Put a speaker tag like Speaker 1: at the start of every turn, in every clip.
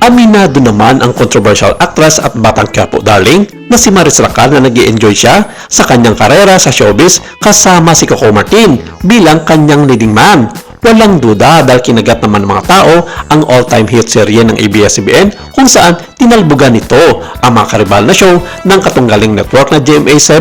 Speaker 1: Aminado naman ang controversial actress at batang Quiapo darling na si Maris Racal na nag-i-enjoy siya sa kanyang karera sa showbiz kasama si Coco Martin bilang kanyang leading man. Walang duda dahil kinagat naman ng mga tao ang all-time hit serye ng ABS-CBN kung saan tinalbugan nito ang mga karibal na show ng katunggaling network na GMA7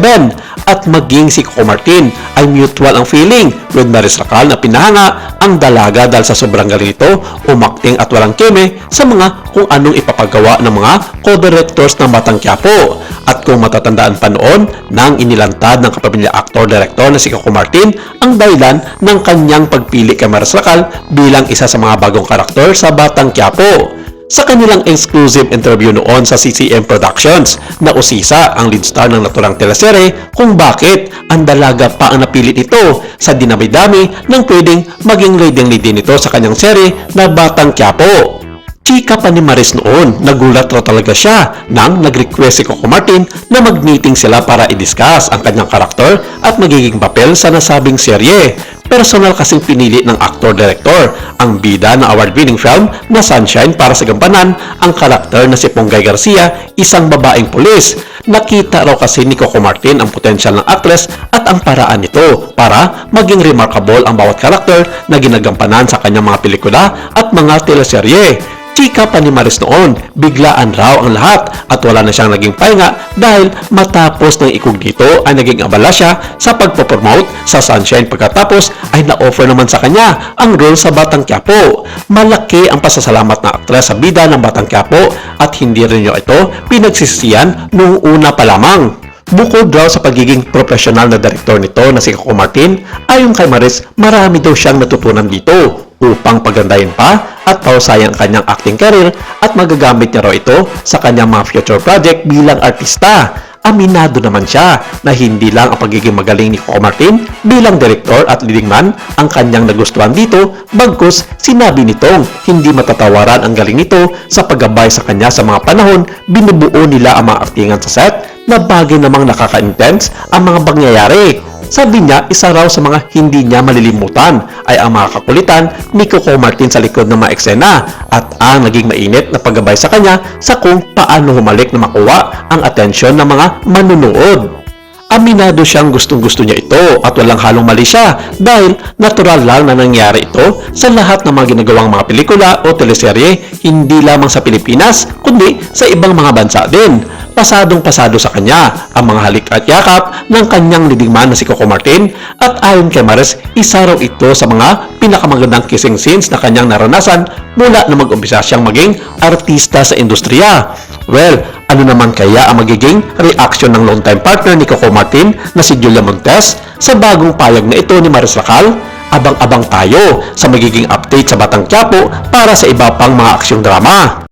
Speaker 1: at maging si Coco Martin ay mutual ang feeling with Maris Racal na pinahanga ang dalaga dahil sa sobrang galing ito umakting at walang keme sa mga kung anong ipapagawa ng mga co-directors ng Batang Quiapo. At kung matatandaan pa noon nang inilantad ng kapamilya actor-director na si Coco Martin ang dahilan ng kanyang pagpili kay Maris Racal bilang isa sa mga bagong karakter sa Batang Quiapo. Sa kanilang exclusive interview noon sa CCM Productions, nausisa ang lead star ng naturang teleserye kung bakit ang dalaga pa ang napili nito sa dinami-dami ng pwedeng maging leading lead nito sa kanyang serye na Batang Quiapo. Chika pa ni Maris noon, nagulat raw talaga siya nang nag-request si Coco Martin na mag-meeting sila para i-discuss ang kanyang karakter at magiging papel sa nasabing serye. Personal kasing pinili ng actor-director ang bida ng award-winning film na Sunshine para sa gampanan ang karakter na si Ponggay Garcia, isang babaeng pulis. Nakita raw kasi ni Coco Martin ang potensyal ng actress at ang paraan nito para maging remarkable ang bawat karakter na ginagampanan sa kanyang mga pelikula at mga teleserye. Chika pa ni Maris noon, biglaan raw ang lahat at wala na siyang naging pahinga dahil matapos ng ikog dito ay naging abala siya sa pagpopromote sa Sunshine pagkatapos ay na-offer naman sa kanya ang role sa Batang Quiapo. Malaki ang pasasalamat ng aktres sa bida ng Batang Quiapo at hindi rin niya ito pinagsisisihan noong una pa lamang. Bukod daw sa pagiging profesional na direktor nito na si Coco Martin, ayon kay Maris, marami daw siyang natutunan dito upang pagandahin pa at pausayan ang kanyang acting career at magagamit niya raw ito sa kanyang mga future project bilang artista. Aminado naman siya na hindi lang ang pagiging magaling ni Coco Martin bilang director at leading man ang kanyang nagustuhan dito, bagkus sinabi nitong hindi matatawaran ang galing nito sa paggabay sa kanya sa mga panahon binubuo nila ang mga aktingan sa set na bagay namang nakaka-intense ang mga pangyayari. Sabi niya, isa raw sa mga hindi niya malilimutan ay ang mga kakulitan ni Coco Martin sa likod ng mga eksena at ang naging mainit na paggabay sa kanya sa kung paano humalik na makuha ang atensyon ng mga manunood. Aminado siyang gustong-gusto niya ito at walang halong mali siya dahil natural lang na nangyari ito sa lahat ng mga ginagawang mga pelikula o teleserye hindi lamang sa Pilipinas kundi sa ibang mga bansa din. Pasadong-pasado sa kanya ang mga halik at yakap ng kanyang leading man na si Coco Martin at ayon kay Maris, isa raw ito sa mga pinakamagandang kissing scenes na kanyang naranasan mula na mag-umpisa siyang maging artista sa industriya. Well, ano naman kaya ang magiging reaction ng longtime partner ni Coco Martin na si Julia Montes sa bagong payag na ito ni Maris Racal? Abang-abang tayo sa magiging update sa Batang Quiapo para sa iba pang mga aksyong drama.